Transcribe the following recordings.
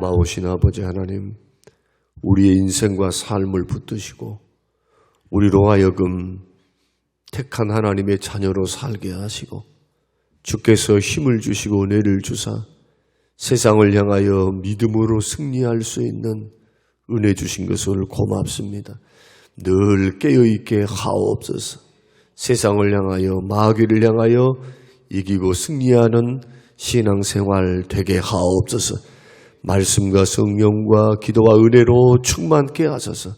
고마우신 아버지 하나님, 우리의 인생과 삶을 붙드시고 우리로 하여금 택한 하나님의 자녀로 살게 하시고 주께서 힘을 주시고 은혜를 주사 세상을 향하여 믿음으로 승리할 수 있는 은혜 주신 것을 고맙습니다. 늘 깨어있게 하옵소서. 세상을 향하여 마귀를 향하여 이기고 승리하는 신앙생활 되게 하옵소서. 말씀과 성령과 기도와 은혜로 충만케 하소서.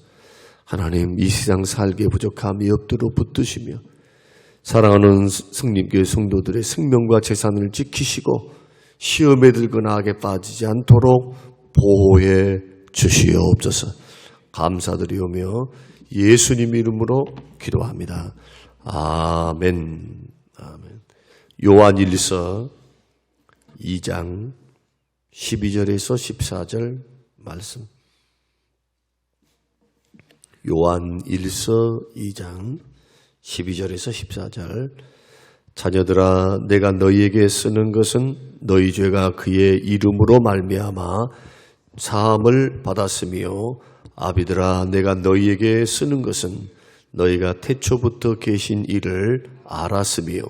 하나님, 이 세상 살기에 부족함이 없도록 붙드시며 사랑하는 성님교회 성도들의 생명과 재산을 지키시고 시험에 들거나 악에 빠지지 않도록 보호해 주시옵소서. 감사드리오며 예수님 이름으로 기도합니다. 아멘. 아멘. 요한일서 2장 12절에서 14절 말씀. 요한일서 2장 12절에서 14절. 자녀들아, 내가 너희에게 쓰는 것은 너희 죄가 그의 이름으로 말미암아 사함을 받았으며, 아비들아, 내가 너희에게 쓰는 것은 너희가 태초부터 계신 이를 알았으며,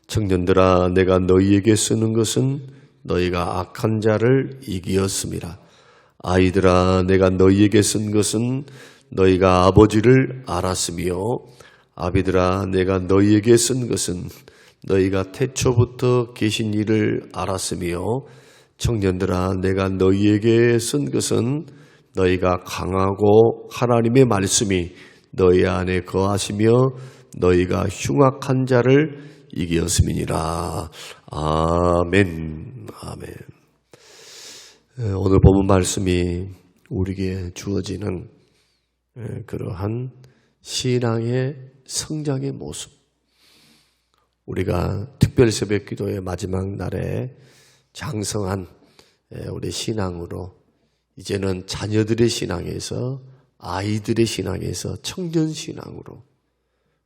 청년들아, 내가 너희에게 쓰는 것은 너희가 악한 자를 이기었음이라. 아이들아, 내가 너희에게 쓴 것은 너희가 아버지를 알았으며, 아비들아, 내가 너희에게 쓴 것은 너희가 태초부터 계신 이를 알았으며, 청년들아, 내가 너희에게 쓴 것은 너희가 강하고 하나님의 말씀이 너희 안에 거하시며 너희가 흉악한 자를 이기었음이니라. 아멘. 아멘. 오늘 본문 말씀이 우리에게 주어지는 그러한 신앙의 성장의 모습. 우리가 특별 새벽 기도의 마지막 날에 장성한 우리 신앙으로 이제는 자녀들의 신앙에서 아이들의 신앙에서 청년 신앙으로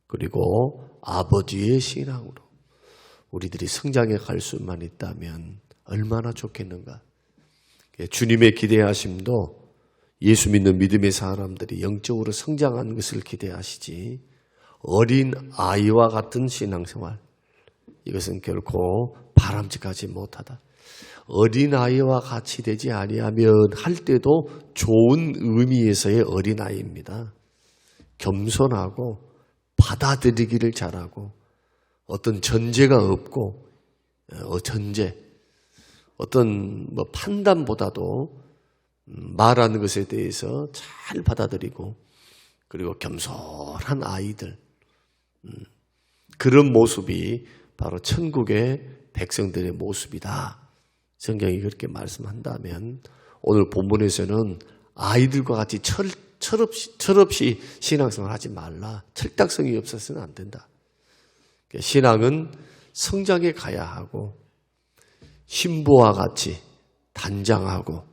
그리고 아버지의 신앙으로 우리들이 성장해 갈 수만 있다면 얼마나 좋겠는가. 주님의 기대하심도 예수 믿는 믿음의 사람들이 영적으로 성장하는 것을 기대하시지, 어린 아이와 같은 신앙생활, 이것은 결코 바람직하지 못하다. 어린아이와 같이 되지 아니하면 할 때도 좋은 의미에서의 어린아이입니다. 겸손하고 받아들이기를 잘하고 어떤 전제가 없고 어떤 판단보다도 말하는 것에 대해서 잘 받아들이고 그리고 겸손한 아이들, 그런 모습이 바로 천국의 백성들의 모습이다. 성경이 그렇게 말씀한다면 오늘 본문에서는 아이들과 같이 철없이 신앙생활 하지 말라. 철딱성이 없어서는 안 된다. 신앙은 성장해 가야 하고 신부와 같이 단장하고,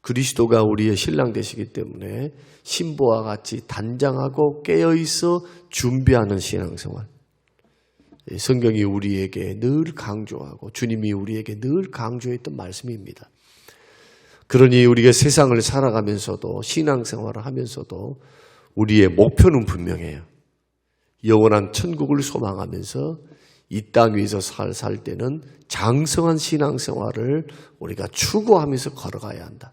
그리스도가 우리의 신랑 되시기 때문에 신부와 같이 단장하고 깨어있어 준비하는 신앙생활. 성경이 우리에게 늘 강조하고 주님이 우리에게 늘 강조했던 말씀입니다. 그러니 우리가 세상을 살아가면서도 신앙생활을 하면서도 우리의 목표는 분명해요. 영원한 천국을 소망하면서 이 땅 위에서 살 때는 장성한 신앙생활을 우리가 추구하면서 걸어가야 한다.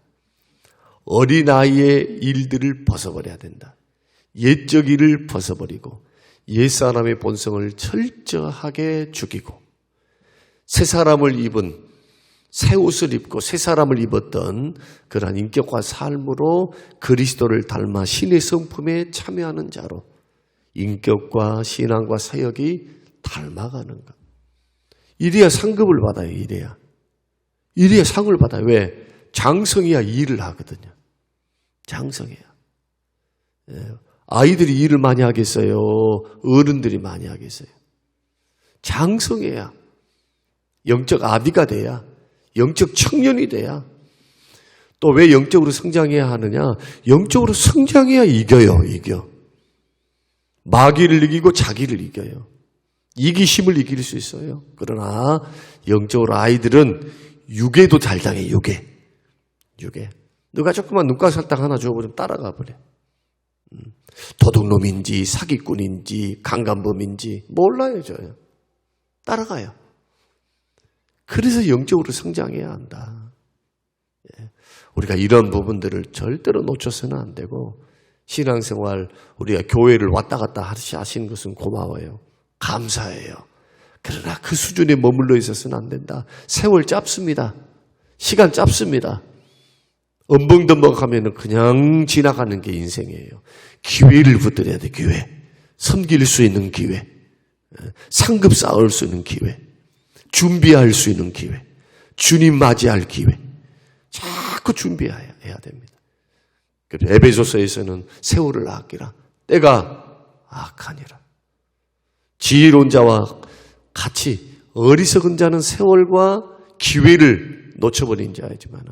어린아이의 일들을 벗어버려야 된다. 옛적 일을 벗어버리고 옛사람의 본성을 철저하게 죽이고 새 사람을 입은, 새 옷을 입고 새 사람을 입었던 그러한 인격과 삶으로 그리스도를 닮아 신의 성품에 참여하는 자로 인격과 신앙과 사역이 닮아가는 것. 이래야 상급을 받아요. 이래야 상을 받아요. 왜? 장성해야 일을 하거든요. 장성해야. 아이들이 일을 많이 하겠어요? 어른들이 많이 하겠어요? 장성해야, 영적 아비가 돼야, 영적 청년이 돼야. 또 왜 영적으로 성장해야 하느냐? 영적으로 성장해야 이겨. 마귀를 이기고 자기를 이겨요. 이기심을 이길 수 있어요. 그러나 영적으로 아이들은 유괴도 잘 당해. 6에. 누가 조그만 눈가살딱 하나 줘버리면 따라가 버려. 도둑놈인지 사기꾼인지 강간범인지 몰라요. 저요. 따라가요. 그래서 영적으로 성장해야 한다. 우리가 이런 부분들을 절대로 놓쳐서는 안 되고, 신앙생활 우리가 교회를 왔다 갔다 하시는 것은 고마워요. 감사해요. 그러나 그 수준에 머물러 있어서는 안 된다. 세월 짧습니다. 시간 짧습니다. 엄벙덤벙하면 그냥 지나가는 게 인생이에요. 기회를 붙들어야 돼. 기회. 섬길 수 있는 기회. 상급 쌓을 수 있는 기회. 준비할 수 있는 기회. 주님 맞이할 기회. 자꾸 준비해야 됩니다. 그래서 에베소서에서는 세월을 아끼라. 때가 악하니라. 지혜로운 자와 같이 어리석은 자는 세월과 기회를 놓쳐버린 자이지만,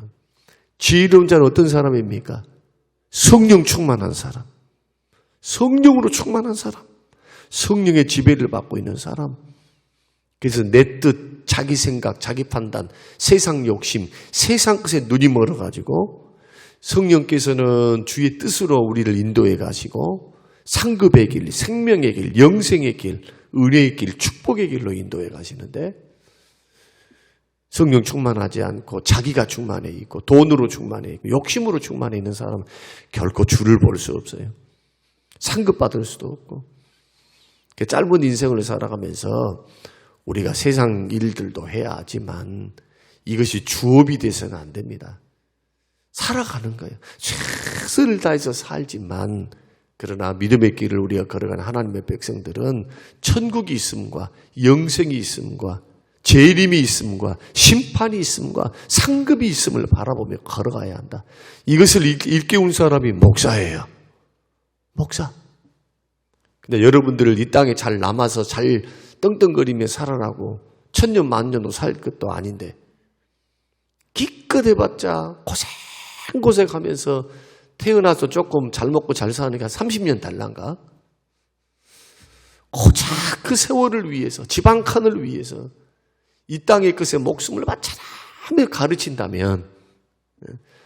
지혜로운 자는 어떤 사람입니까? 성령 충만한 사람. 성령으로 충만한 사람. 성령의 지배를 받고 있는 사람. 그래서 내 뜻, 자기 생각, 자기 판단, 세상 욕심, 세상 것에 눈이 멀어가지고 성령께서는 주의 뜻으로 우리를 인도해 가시고 상급의 길, 생명의 길, 영생의 길, 은혜의 길, 축복의 길로 인도해 가시는데, 성령 충만하지 않고 자기가 충만해 있고 돈으로 충만해 있고 욕심으로 충만해 있는 사람은 결코 주를 볼 수 없어요. 상급받을 수도 없고. 짧은 인생을 살아가면서 우리가 세상 일들도 해야 하지만 이것이 주업이 돼서는 안 됩니다. 살아가는 거예요. 최선을 다해서 살지만, 그러나 믿음의 길을 우리가 걸어가는 하나님의 백성들은 천국이 있음과 영생이 있음과 재림이 있음과 심판이 있음과 상급이 있음을 바라보며 걸어가야 한다. 이것을 일깨운 사람이 목사예요. 목사. 근데 여러분들을 이 땅에 잘 남아서 잘 떵떵거리며 살아라고 천년 만년도 살 것도 아닌데, 기껏 해봤자 고생하면서 태어나서 조금 잘 먹고 잘 사니까 30년 달란가? 고작 그 세월을 위해서, 집 한 칸을 위해서 이 땅의 것에 목숨을 바쳐라며 가르친다면,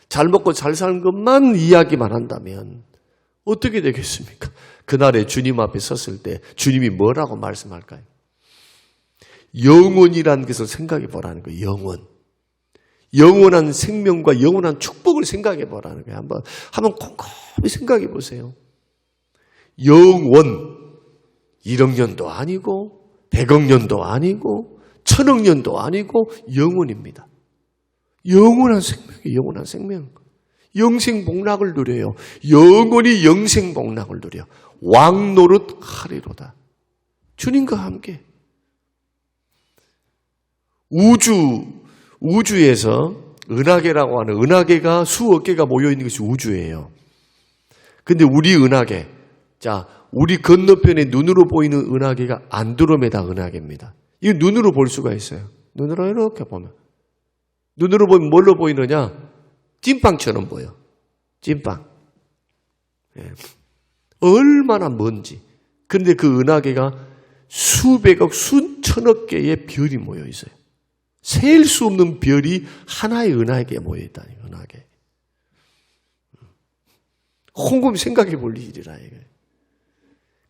잘 먹고 잘 사는 것만 이야기만 한다면 어떻게 되겠습니까? 그날에 주님 앞에 섰을 때 주님이 뭐라고 말씀할까요? 영원이라는 것을 생각해 보라는 거예요. 영원. 영원한 생명과 영원한 축복을 생각해 보라는 거예요. 한번 곰곰이 생각해 보세요. 영원. 1억 년도 아니고 100억 년도 아니고 1000억 년도 아니고 영원입니다. 영원한 생명이에요. 영원한 생명. 영생복락을 누려요. 영원히 영생복락을 누려. 왕노릇 하리로다. 주님과 함께. 우주에서 은하계라고 하는, 은하계가 수억 개가 모여있는 것이 우주예요. 근데 우리 은하계, 자, 우리 건너편에 눈으로 보이는 은하계가 안드로메다 은하계입니다. 이거 눈으로 볼 수가 있어요. 눈으로 이렇게 보면. 눈으로 보면 뭘로 보이느냐? 찐빵처럼 보여. 찐빵. 예. 얼마나 먼지. 그런데 그 은하계가 수백억, 수천억 개의 별이 모여 있어요. 셀 수 없는 별이 하나의 은하계에 모여 있다니, 은하계. 곰곰이 생각해 볼 일이라 이거예요.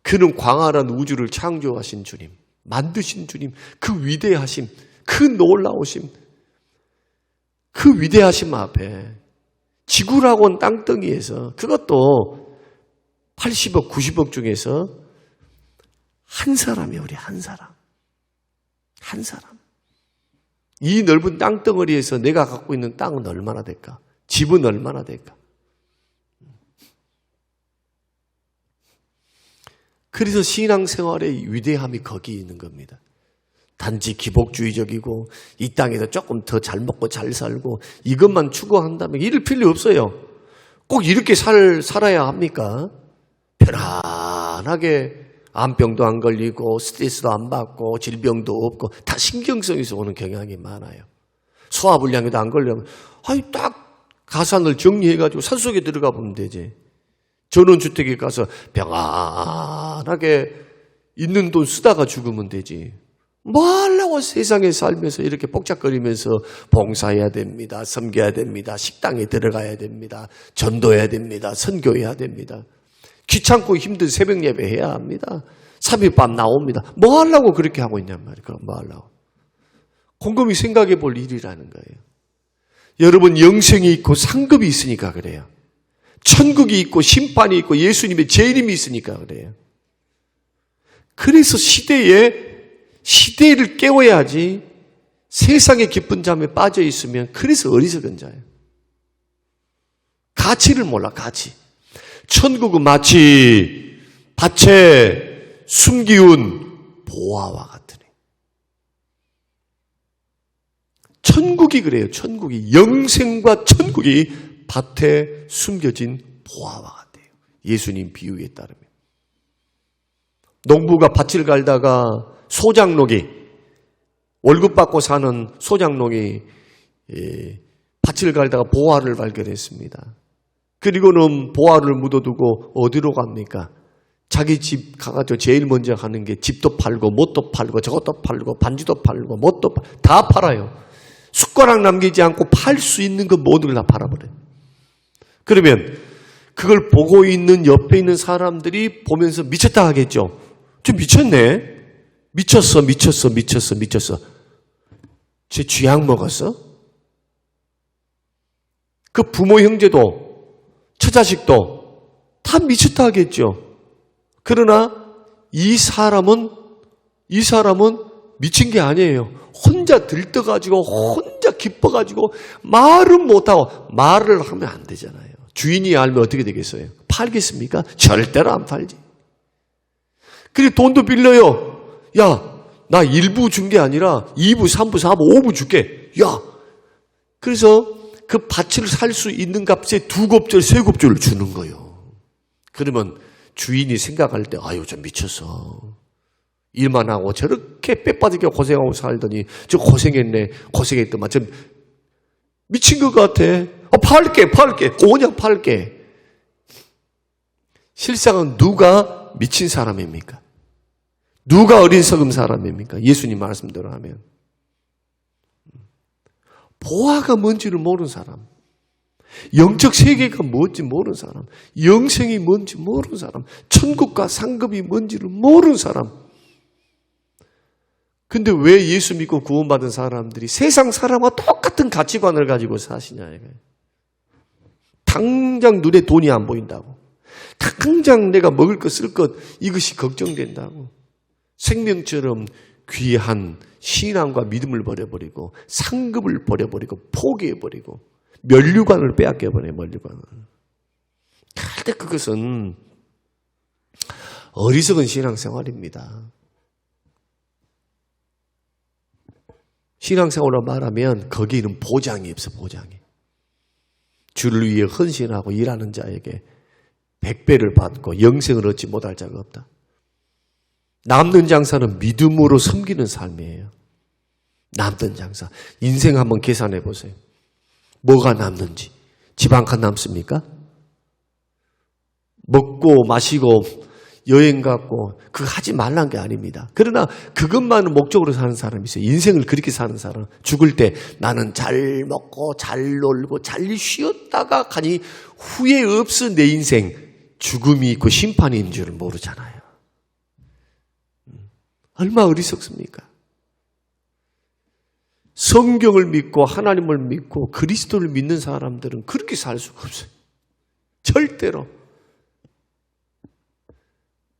그는 광활한 우주를 창조하신 주님, 만드신 주님, 그 위대하심, 그 놀라우심, 그 위대하심 앞에 지구라고 한 땅덩이에서, 그것도 80억, 90억 중에서 한 사람이에요. 우리 한 사람. 한 사람. 이 넓은 땅덩어리에서 내가 갖고 있는 땅은 얼마나 될까? 집은 얼마나 될까? 그래서 신앙생활의 위대함이 거기 있는 겁니다. 단지 기복주의적이고 이 땅에서 조금 더 잘 먹고 잘 살고 이것만 추구한다면 이럴 필요 없어요. 꼭 이렇게 살아야 합니까? 편안하게 암병도 안 걸리고 스트레스도 안 받고 질병도 없고 다 신경성에서 오는 경향이 많아요. 소화불량에도 안 걸리면 딱 가산을 정리해가지고 산속에 들어가 보면 되지. 전원주택에 가서 평안하게 있는 돈 쓰다가 죽으면 되지. 뭐 하려고 세상에 살면서 이렇게 복잡거리면서 봉사해야 됩니다. 섬겨야 됩니다. 식당에 들어가야 됩니다. 전도해야 됩니다. 선교해야 됩니다. 귀찮고 힘든 새벽 예배 해야 합니다. 3일 밤 나옵니다. 뭐 하려고 그렇게 하고 있냔 말이에요. 그럼 뭐 하려고. 곰곰이 생각해 볼 일이라는 거예요. 여러분, 영생이 있고 상급이 있으니까 그래요. 천국이 있고 심판이 있고 예수님의 재림이 있으니까 그래요. 그래서 시대를 깨워야지. 세상의 기쁜 잠에 빠져 있으면 그래서 어리석은 자예요. 가치를 몰라, 가치. 천국은 마치 밭에 숨기운 보화와 같으니. 천국이 그래요. 천국이, 영생과 천국이 밭에 숨겨진 보화와 같아요. 예수님 비유에 따르면. 농부가 밭을 갈다가 소작농이, 월급 받고 사는 소작농이 밭을 갈다가 보화를 발견했습니다. 그리고는 보화를 묻어두고 어디로 갑니까? 자기 집 가가지고 제일 먼저 하는 게 집도 팔고 뭣도 팔고 저것도 팔고 반지도 팔고 뭣도 다 팔아요. 숟가락 남기지 않고 팔 수 있는 것 모두를 다 팔아버려요. 그러면 그걸 보고 있는 옆에 있는 사람들이 보면서 미쳤다 하겠죠. 좀 미쳤네. 미쳤어. 쟤 쥐약 먹었어? 그 부모 형제도 처자식도 다 미쳤다 하겠죠. 그러나 이 사람은 미친 게 아니에요. 혼자 들떠가지고 혼자 기뻐가지고 말은 못하고. 말을 하면 안 되잖아요. 주인이 알면 어떻게 되겠어요? 팔겠습니까? 절대로 안 팔지. 그리고 돈도 빌려요. 야, 나 1부 준 게 아니라 2부, 3부, 4부, 5부 줄게. 야, 그래서 그 밭을 살 수 있는 값에 2곱절, 3곱절을 주는 거예요. 그러면 주인이 생각할 때, 아유, 좀 미쳤어. 일만 하고 저렇게 빼빠지게 고생하고 살더니 저 고생했더만 좀 미친 것 같아. 팔게. 오냐 팔게. 실상은 누가 미친 사람입니까? 누가 어리석은 사람입니까? 예수님 말씀대로 하면. 보화가 뭔지를 모르는 사람. 영적 세계가 뭔지 모르는 사람. 영생이 뭔지 모르는 사람. 천국과 상급이 뭔지를 모르는 사람. 근데 왜 예수 믿고 구원받은 사람들이 세상 사람과 똑같은 가치관을 가지고 사시냐 이거예요. 당장 눈에 돈이 안 보인다고. 당장 내가 먹을 것 쓸 것 이것이 걱정된다고. 생명처럼 귀한 신앙과 믿음을 버려버리고 상급을 버려버리고 포기해버리고 면류관을 빼앗겨버려요. 면류관을. 절대 그것은 어리석은 신앙생활입니다. 신앙생활로 말하면 거기에는 보장이 없어. 보장이. 주를 위해 헌신하고 일하는 자에게 100배를 받고 영생을 얻지 못할 자가 없다. 남는 장사는 믿음으로 섬기는 삶이에요. 남는 장사. 인생 한번 계산해 보세요. 뭐가 남는지. 집 한 칸 남습니까? 먹고 마시고 여행 갔고 그거 하지 말란 게 아닙니다. 그러나 그것만을 목적으로 사는 사람이 있어요. 인생을 그렇게 사는 사람. 죽을 때 나는 잘 먹고 잘 놀고 잘 쉬었다가 가니 후회 없어 내 인생. 죽음이 있고 심판이 있는 줄을 모르잖아요. 얼마나 어리석습니까? 성경을 믿고 하나님을 믿고 그리스도를 믿는 사람들은 그렇게 살 수가 없어요. 절대로.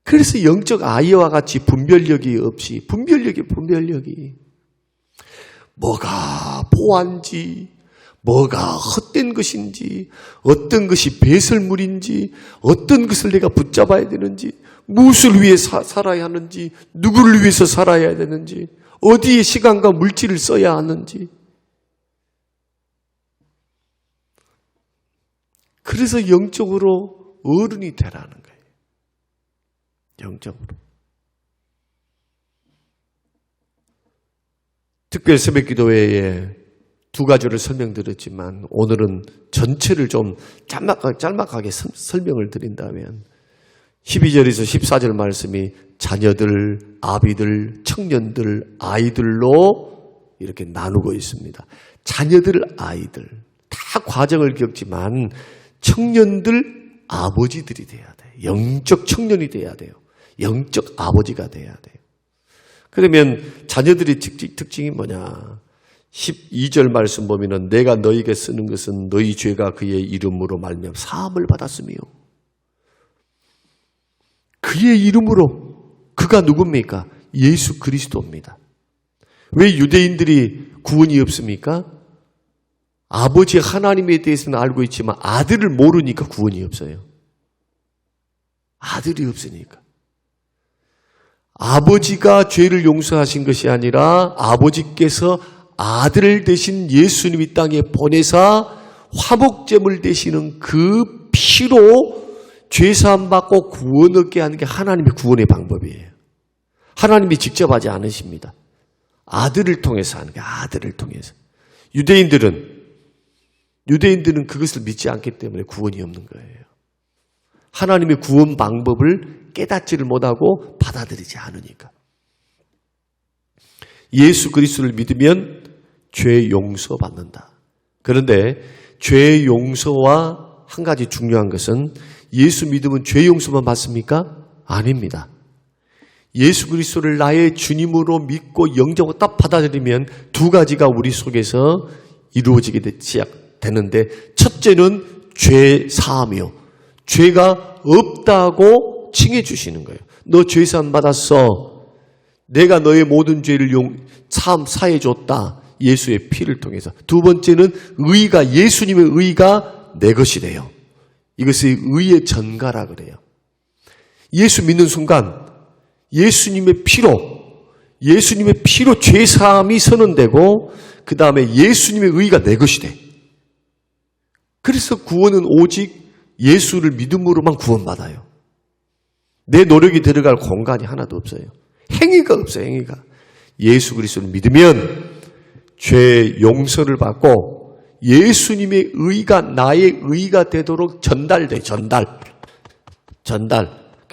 그래서 영적 아이와 같이 분별력이 없이 분별력이 뭐가 보안지 뭐가 헛된 것인지 어떤 것이 배설물인지 어떤 것을 내가 붙잡아야 되는지 무엇을 위해 살아야 하는지 누구를 위해서 살아야 되는지 어디에 시간과 물질을 써야 하는지 그래서 영적으로 어른이 되라는 거예요. 영적으로. 특별 새벽 기도회에 2가지를 설명드렸지만 오늘은 전체를 좀 짤막하게 설명을 드린다면 12절에서 14절 말씀이 자녀들, 아비들, 청년들, 아이들로 이렇게 나누고 있습니다. 자녀들, 아이들 다 과정을 겪지만 청년들, 아버지들이 돼야 돼요. 영적 청년이 돼야 돼요. 영적 아버지가 돼야 돼요. 그러면 자녀들의 특징이 뭐냐? 12절 말씀 보면은 내가 너희에게 쓰는 것은 너희 죄가 그의 이름으로 말미암아 사함을 받았으며, 그의 이름으로, 그가 누굽니까? 예수 그리스도입니다. 왜 유대인들이 구원이 없습니까? 아버지 하나님에 대해서는 알고 있지만 아들을 모르니까 구원이 없어요. 아들이 없으니까. 아버지가 죄를 용서하신 것이 아니라 아버지께서 아들 되신 예수님 이 땅에 보내사 화목제물 되시는 그 피로 죄사함 받고 구원 얻게 하는 게 하나님의 구원의 방법이에요. 하나님이 직접 하지 않으십니다. 아들을 통해서 하는 게, 아들을 통해서. 유대인들은 그것을 믿지 않기 때문에 구원이 없는 거예요. 하나님의 구원 방법을 깨닫지를 못하고 받아들이지 않으니까. 예수 그리스도를 믿으면 죄 용서받는다. 그런데 죄 용서와 한 가지 중요한 것은, 예수 믿으면 죄 용서만 받습니까? 아닙니다. 예수 그리스도를 나의 주님으로 믿고 영접하고 딱 받아들이면 두 가지가 우리 속에서 이루어지게 되는데, 첫째는 죄 사함이요. 죄가 없다고 칭해 주시는 거예요. 너 죄 사함 받았어. 내가 너의 모든 죄를 사해 줬다. 예수의 피를 통해서. 두 번째는 의가, 예수님의 의가 내 것이 돼요. 이것이 의의 전가라 그래요. 예수 믿는 순간 예수님의 피로 죄 사함이 선언되고, 그 다음에 예수님의 의가 내 것이 돼. 그래서 구원은 오직 예수를 믿음으로만 구원받아요. 내 노력이 들어갈 공간이 하나도 없어요. 행위가 없어요. 행위가. 예수 그리스도를 믿으면 죄 용서를 받고 예수님의 의가 나의 의가 되도록 전달돼. 전달.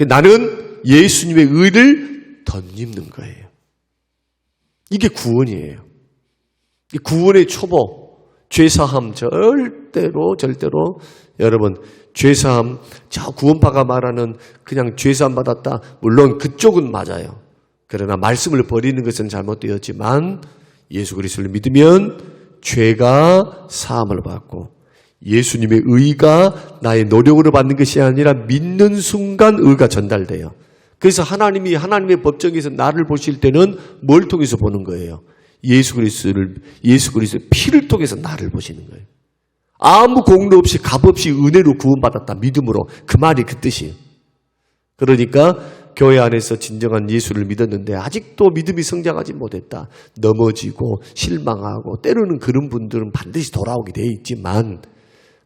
나는 예수님의 의를 덧입는 거예요. 이게 구원이에요. 구원의 초보. 죄사함 절대로 여러분, 죄사함, 구원파가 말하는 그냥 죄사함 받았다, 물론 그쪽은 맞아요. 그러나 말씀을 버리는 것은 잘못되었지만 예수 그리스도를 믿으면 죄가 사함을 받고 예수님의 의가 나의 노력으로 받는 것이 아니라 믿는 순간 의가 전달돼요. 그래서 하나님의 법정에서 나를 보실 때는 뭘 통해서 보는 거예요? 예수 그리스도의 피를 통해서 나를 보시는 거예요. 아무 공로 없이 값 없이 은혜로 구원받았다. 믿음으로. 그 말이 그 뜻이에요. 그러니까 교회 안에서 진정한 예수를 믿었는데 아직도 믿음이 성장하지 못했다. 넘어지고 실망하고 때로는 그런 분들은 반드시 돌아오게 돼 있지만,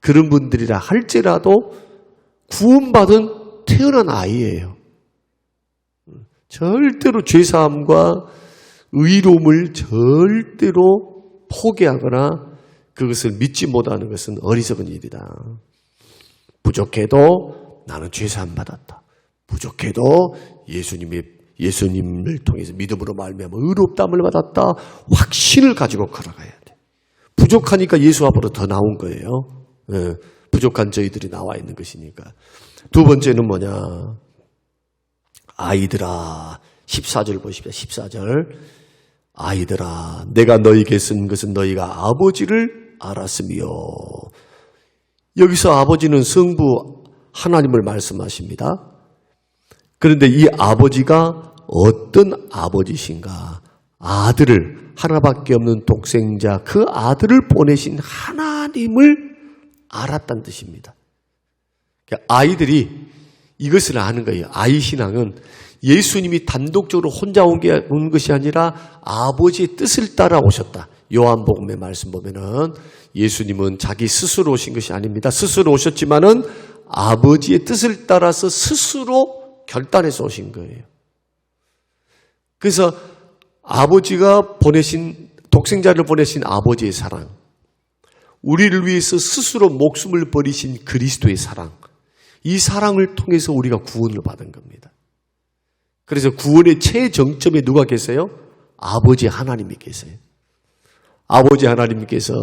그런 분들이라 할지라도 구원받은 태어난 아이예요. 절대로 죄사함과 의로움을 절대로 포기하거나 그것을 믿지 못하는 것은 어리석은 일이다. 부족해도 나는 죄사함 받았다. 부족해도 예수님을 통해서 믿음으로 말미암아 의롭다함을 받았다. 확신을 가지고 걸어가야 돼. 부족하니까 예수 앞으로 더 나온 거예요. 부족한 저희들이 나와 있는 것이니까. 두 번째는 뭐냐? 아이들아. 14절 보십시오. 14절. 아이들아, 내가 너희에게 쓴 것은 너희가 아버지를 알았으며. 여기서 아버지는 성부 하나님을 말씀하십니다. 그런데 이 아버지가 어떤 아버지신가? 아들을, 하나밖에 없는 독생자, 그 아들을 보내신 하나님을 알았다는 뜻입니다. 아이들이 이것을 아는 거예요. 아이 신앙은 예수님이 단독적으로 혼자 온 것이 아니라 아버지의 뜻을 따라 오셨다. 요한복음의 말씀 보면은 예수님은 자기 스스로 오신 것이 아닙니다. 스스로 오셨지만은 아버지의 뜻을 따라서 스스로 결단해서 오신 거예요. 그래서 아버지가 독생자를 보내신 아버지의 사랑, 우리를 위해서 스스로 목숨을 버리신 그리스도의 사랑, 이 사랑을 통해서 우리가 구원을 받은 겁니다. 그래서 구원의 최정점에 누가 계세요? 아버지 하나님이 계세요. 아버지 하나님께서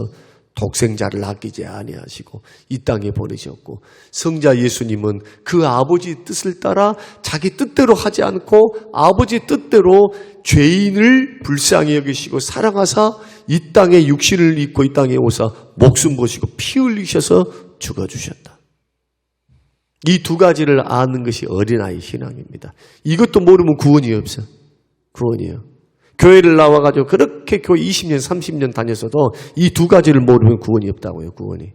독생자를 아끼지 아니하시고 이 땅에 보내셨고, 성자 예수님은 그 아버지 뜻을 따라 자기 뜻대로 하지 않고 아버지 뜻대로 죄인을 불쌍히 여기시고 사랑하사 이 땅에 육신을 입고 이 땅에 오사 목숨 버시고 피 흘리셔서 죽어주셨다. 이 두 가지를 아는 것이 어린아이 신앙입니다. 이것도 모르면 구원이 없어. 구원이요. 교회를 나와가지고 그렇게 교회 20년, 30년 다녔어도 이 두 가지를 모르면 구원이 없다고요, 구원이.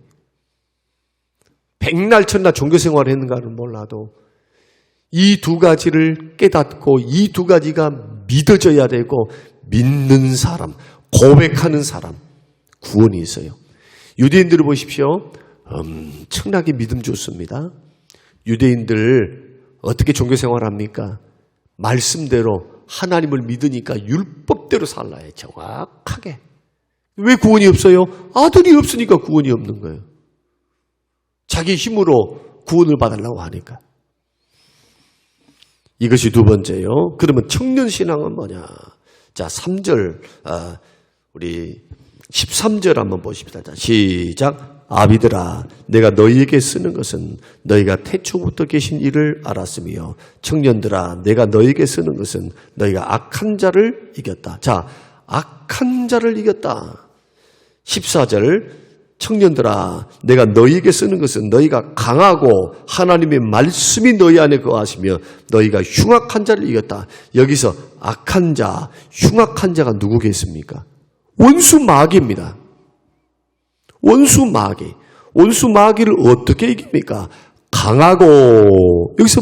백날 천날 종교생활을 했는가는 몰라도 이 두 가지를 깨닫고 이 두 가지가 믿어져야 되고, 믿는 사람, 고백하는 사람, 구원이 있어요. 유대인들을 보십시오. 엄청나게 믿음 좋습니다. 유대인들 어떻게 종교생활을 합니까? 말씀대로 하나님을 믿으니까 율법대로 살라요. 정확하게. 왜 구원이 없어요? 아들이 없으니까 구원이 없는 거예요. 자기 힘으로 구원을 받으려고 하니까. 이것이 두 번째요. 그러면 청년신앙은 뭐냐? 자, 3절, 우리 13절 한번 보십시다. 자, 시작. 아비들아, 내가 너희에게 쓰는 것은 너희가 태초부터 계신 이를 알았으며, 청년들아, 내가 너희에게 쓰는 것은 너희가 악한 자를 이겼다. 자, 악한 자를 이겼다. 14절, 청년들아, 내가 너희에게 쓰는 것은 너희가 강하고 하나님의 말씀이 너희 안에 거하시며 너희가 흉악한 자를 이겼다. 여기서 악한 자, 흉악한 자가 누구겠습니까? 원수 마귀입니다. 원수 마귀. 원수 마귀를 어떻게 이깁니까? 강하고. 여기서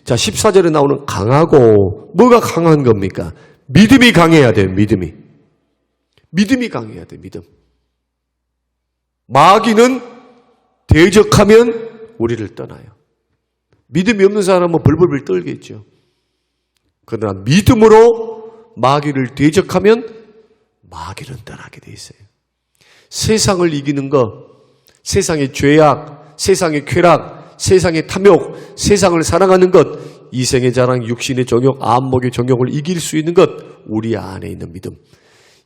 자 14절에 나오는 강하고, 뭐가 강한 겁니까? 믿음이 강해야 돼요. 믿음이. 믿음이 강해야 돼요. 믿음. 마귀는 대적하면 우리를 떠나요. 믿음이 없는 사람은 벌벌벌 떨겠죠. 그러나 믿음으로 마귀를 대적하면 마귀는 떠나게 돼 있어요. 세상을 이기는 것, 세상의 죄악, 세상의 쾌락, 세상의 탐욕, 세상을 사랑하는 것, 이생의 자랑, 육신의 정욕, 안목의 정욕을 이길 수 있는 것, 우리 안에 있는 믿음.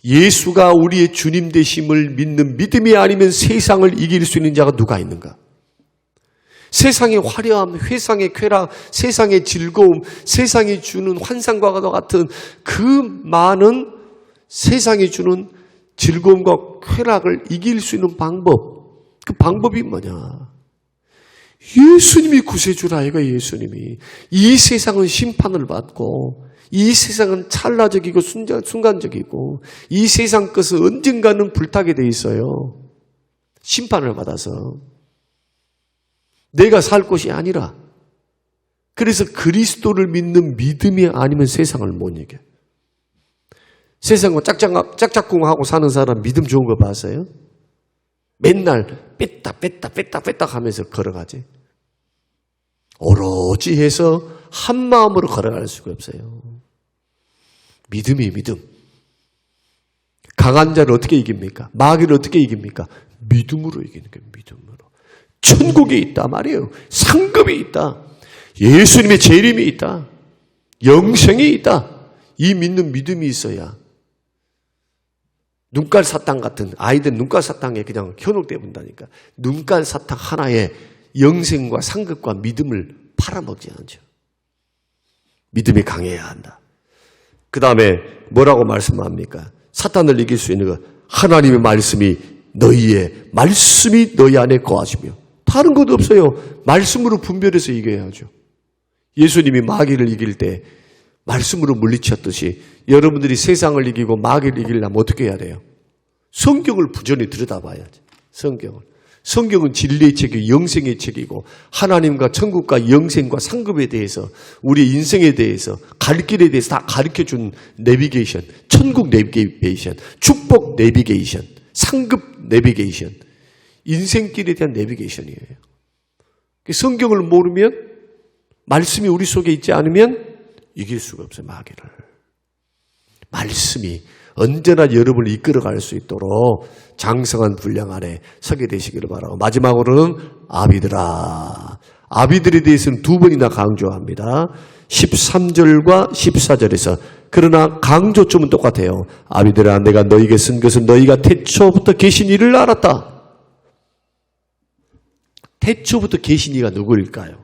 예수가 우리의 주님 되심을 믿는 믿음이 아니면 세상을 이길 수 있는 자가 누가 있는가? 세상의 화려함, 세상의 쾌락, 세상의 즐거움, 세상이 주는 환상과 같은 그 많은 세상이 주는 즐거움과 쾌락을 이길 수 있는 방법, 그 방법이 뭐냐? 예수님이 구세주라. 이거 예수님이. 이 세상은 심판을 받고, 이 세상은 찰나적이고 순간적이고, 이 세상 것은 언젠가는 불타게 돼 있어요. 심판을 받아서. 내가 살 것이 아니라. 그래서 그리스도를 믿는 믿음이 아니면 세상을 못 이겨. 세상과 짝짝꿍하고 사는 사람 믿음 좋은 거 봤어요? 맨날 뺐다 하면서 걸어가지. 오로지 해서 한 마음으로 걸어갈 수가 없어요. 믿음이 믿음. 강한 자를 어떻게 이깁니까? 마귀를 어떻게 이깁니까? 믿음으로 이기는 거예요. 믿음으로. 천국에 있다 말이에요. 상급이 있다. 예수님의 재림이 있다. 영생이 있다. 이 믿는 믿음이 있어야 눈깔 사탕 같은, 아이들 눈깔 사탕에 그냥 현혹돼 본다니까. 눈깔 사탕 하나에 영생과 상급과 믿음을 팔아먹지 않죠. 믿음이 강해야 한다. 그 다음에 뭐라고 말씀합니까? 사탄을 이길 수 있는 것, 하나님의 말씀이 너희 안에 거하시며. 다른 것 없어요. 말씀으로 분별해서 이겨야죠. 예수님이 마귀를 이길 때 말씀으로 물리쳤듯이 여러분들이 세상을 이기고 마귀를 이기려면 어떻게 해야 돼요? 성경을 부전히 들여다봐야지. 성경은 진리의 책이고 영생의 책이고, 하나님과 천국과 영생과 상급에 대해서, 우리 인생에 대해서, 갈 길에 대해서 다 가르쳐준 내비게이션, 천국 내비게이션, 축복 내비게이션, 상급 내비게이션, 인생길에 대한 내비게이션이에요. 성경을 모르면, 말씀이 우리 속에 있지 않으면 이길 수가 없어요. 마귀를. 말씀이 언제나 여러분을 이끌어갈 수 있도록 장성한 분량 안에 서게 되시기를 바라고, 마지막으로는 아비들아, 아비들에 대해서는 두 번이나 강조합니다. 13절과 14절에서 그러나 강조점은 똑같아요. 아비들아 내가 너희에게 쓴 것은 너희가 태초부터 계신 이를 알았다. 태초부터 계신 이가 누구일까요?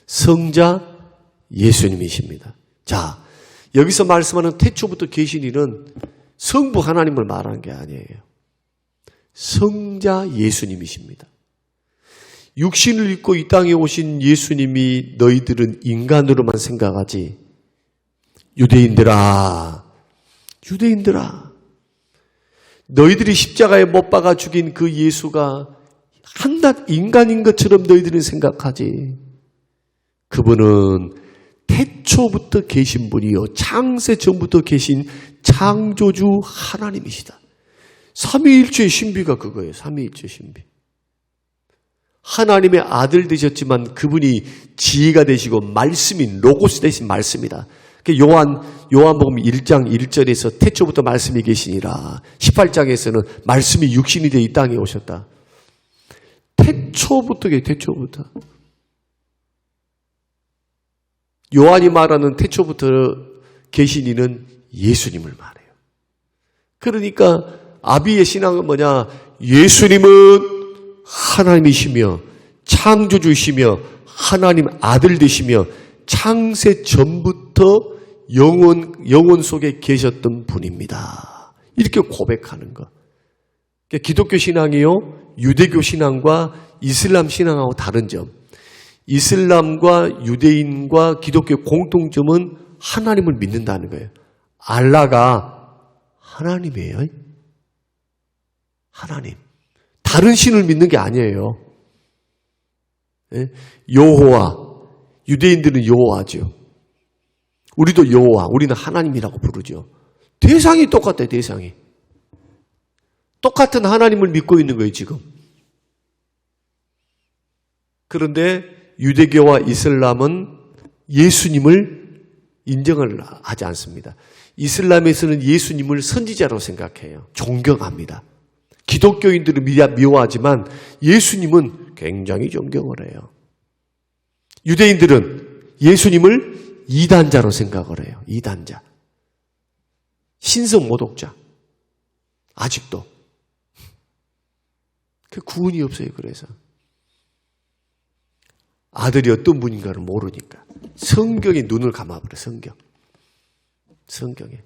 성자 예수님이십니다. 자, 여기서 말씀하는 태초부터 계신 이는 성부 하나님을 말하는 게 아니에요. 성자 예수님이십니다. 육신을 입고 이 땅에 오신 예수님이 너희들은 인간으로만 생각하지. 유대인들아, 너희들이 십자가에 못 박아 죽인 그 예수가 한낱 인간인 것처럼 너희들은 생각하지. 그분은 태초부터 계신 분이요 창세 전부터 계신 창조주 하나님이시다. 삼위일체의 신비가 그거예요. 삼위일체 신비. 하나님의 아들 되셨지만 그분이 지혜가 되시고 말씀인 로고스 되신 말씀이다. 요한복음 1장 1절에서 태초부터 말씀이 계시니라. 18장에서는 말씀이 육신이 되어 이 땅에 오셨다. 태초부터. 요한이 말하는 태초부터 계신 이는 예수님을 말해요. 그러니까 아비의 신앙은 뭐냐? 예수님은 하나님이시며 창조주시며 하나님 아들 되시며 창세 전부터 영혼 속에 계셨던 분입니다. 이렇게 고백하는 것. 기독교 신앙이요 유대교 신앙과 이슬람 신앙하고 다른 점. 이슬람과 유대인과 기독교의 공통점은 하나님을 믿는다는 거예요. 알라가 하나님이에요. 하나님. 다른 신을 믿는 게 아니에요. 여호와. 유대인들은 여호와죠. 우리도 여호와. 우리는 하나님이라고 부르죠. 대상이 똑같아요. 대상이. 똑같은 하나님을 믿고 있는 거예요. 지금. 그런데 유대교와 이슬람은 예수님을 인정을 하지 않습니다. 이슬람에서는 예수님을 선지자로 생각해요. 존경합니다. 기독교인들은 미워하지만 예수님은 굉장히 존경을 해요. 유대인들은 예수님을 이단자로 생각을 해요. 이단자. 신성 모독자. 아직도. 그 구분이 없어요. 그래서. 아들이 어떤 분인가를 모르니까. 성경에 눈을 감아버려. 성경에.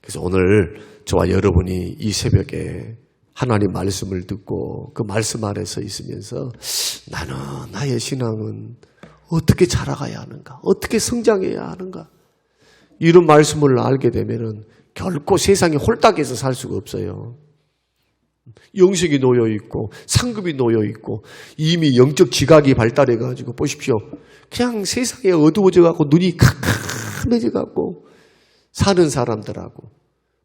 그래서 오늘 저와 여러분이 이 새벽에 하나님 말씀을 듣고 그 말씀 아래서 있으면서 나는 나의 신앙은 어떻게 자라가야 하는가? 어떻게 성장해야 하는가? 이런 말씀을 알게 되면은 결코 세상에 홀딱해서 살 수가 없어요. 영생이 놓여있고 상급이 놓여있고 이미 영적 지각이 발달해가지고 보십시오. 그냥 세상에 어두워져갖고 눈이 캄캄해져갖고 사는 사람들하고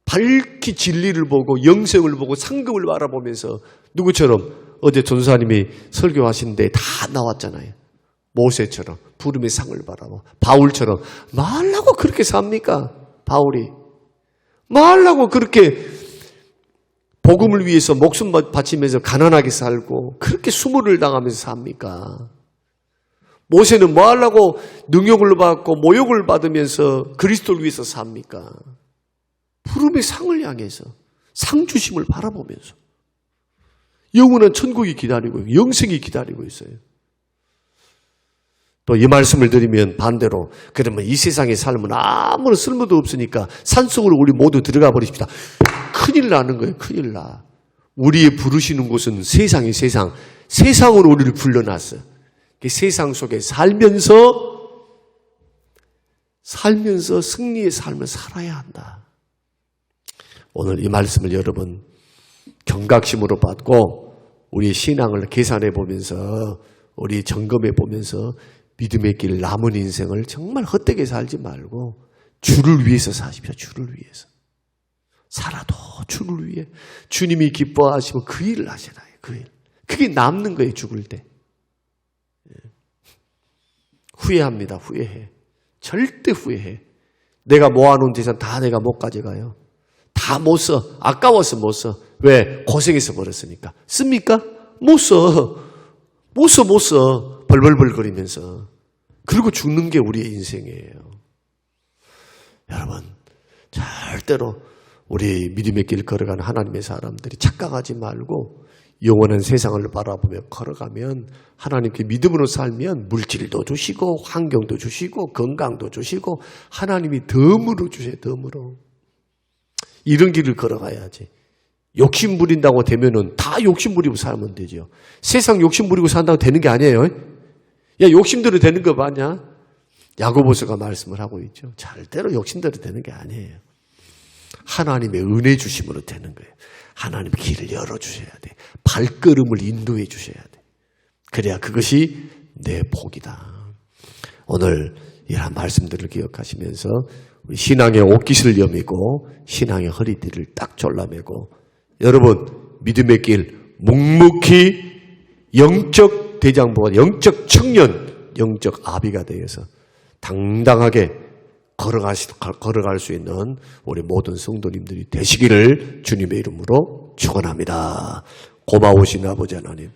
밝히 진리를 보고 영생을 보고 상급을 바라보면서 누구처럼 어제 전사님이 설교하시는데 다 나왔잖아요. 모세처럼 부름의 상을 바라보고 바울처럼 말라고 그렇게 삽니까? 바울이 말라고 그렇게 복음을 위해서 목숨 바치면서 가난하게 살고 그렇게 수모를 당하면서 삽니까? 모세는 뭐 하려고 능욕을 받고 모욕을 받으면서 그리스도를 위해서 삽니까? 부름의 상을 향해서 상 주심을 바라보면서 영원한 천국이 기다리고 있고 영생이 기다리고 있어요. 또 이 말씀을 드리면 반대로 그러면 이 세상의 삶은 아무런 쓸모도 없으니까 산속으로 우리 모두 들어가 버립시다. 큰일 나는 거예요. 큰일 나. 우리의 부르시는 곳은 세상이 세상으로 우리를 불러놨어. 세상 속에 살면서 승리의 삶을 살아야 한다. 오늘 이 말씀을 여러분 경각심으로 받고 우리의 신앙을 계산해 보면서 우리 점검해 보면서 믿음의 길 남은 인생을 정말 헛되게 살지 말고 주를 위해서 사십시오. 주를 위해서. 살아도 주를 위해 주님이 기뻐하시면 그 일을 하시나요? 그 일. 그게 남는 거예요. 죽을 때. 후회합니다. 후회해. 절대 후회해. 내가 모아놓은 재산 다 내가 못 가져가요. 다 못 써. 아까워서 못 써. 왜? 고생해서 버렸으니까. 씁니까? 못 써. 못 써. 벌벌벌거리면서. 그리고 죽는 게 우리의 인생이에요. 여러분, 절대로 우리 믿음의 길 걸어가는 하나님의 사람들이 착각하지 말고 영원한 세상을 바라보며 걸어가면 하나님께 믿음으로 살면 물질도 주시고 환경도 주시고 건강도 주시고 하나님이 덤으로 주세요. 덤으로. 이런 길을 걸어가야지. 욕심 부린다고 되면은 다 욕심 부리고 살면 되죠. 세상 욕심 부리고 산다고 되는 게 아니에요. 야, 욕심대로 되는 거 맞냐? 야고보서가 말씀을 하고 있죠. 절대로 욕심대로 되는 게 아니에요. 하나님의 은혜 주심으로 되는 거예요. 하나님의 길을 열어주셔야 돼. 발걸음을 인도해 주셔야 돼. 그래야 그것이 내 복이다. 오늘 이러한 말씀들을 기억하시면서 우리 신앙의 옷깃을 여미고 신앙의 허리띠를 딱 졸라매고 여러분 믿음의 길 묵묵히 영적 대장부가 영적 청년, 영적 아비가 되어서 당당하게 걸어갈 수 있는 우리 모든 성도님들이 되시기를 주님의 이름으로 축원합니다. 고마우신 아버지 하나님,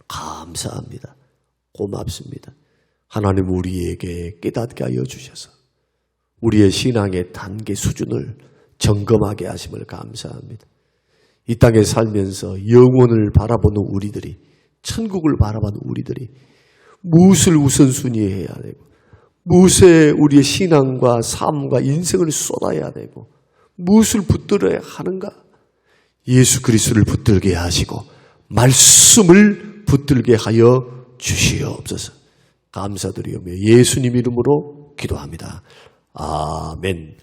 감사합니다. 고맙습니다. 하나님 우리에게 깨닫게 하여 주셔서 우리의 신앙의 단계 수준을 점검하게 하심을 감사합니다. 이 땅에 살면서 영혼을 바라보는 우리들이, 천국을 바라보는 우리들이 무엇을 우선순위 해야 되고 무엇에 우리의 신앙과 삶과 인생을 쏟아야 되고 무엇을 붙들어야 하는가? 예수 그리스도를 붙들게 하시고 말씀을 붙들게 하여 주시옵소서. 감사드리오며 예수님 이름으로 기도합니다. 아멘.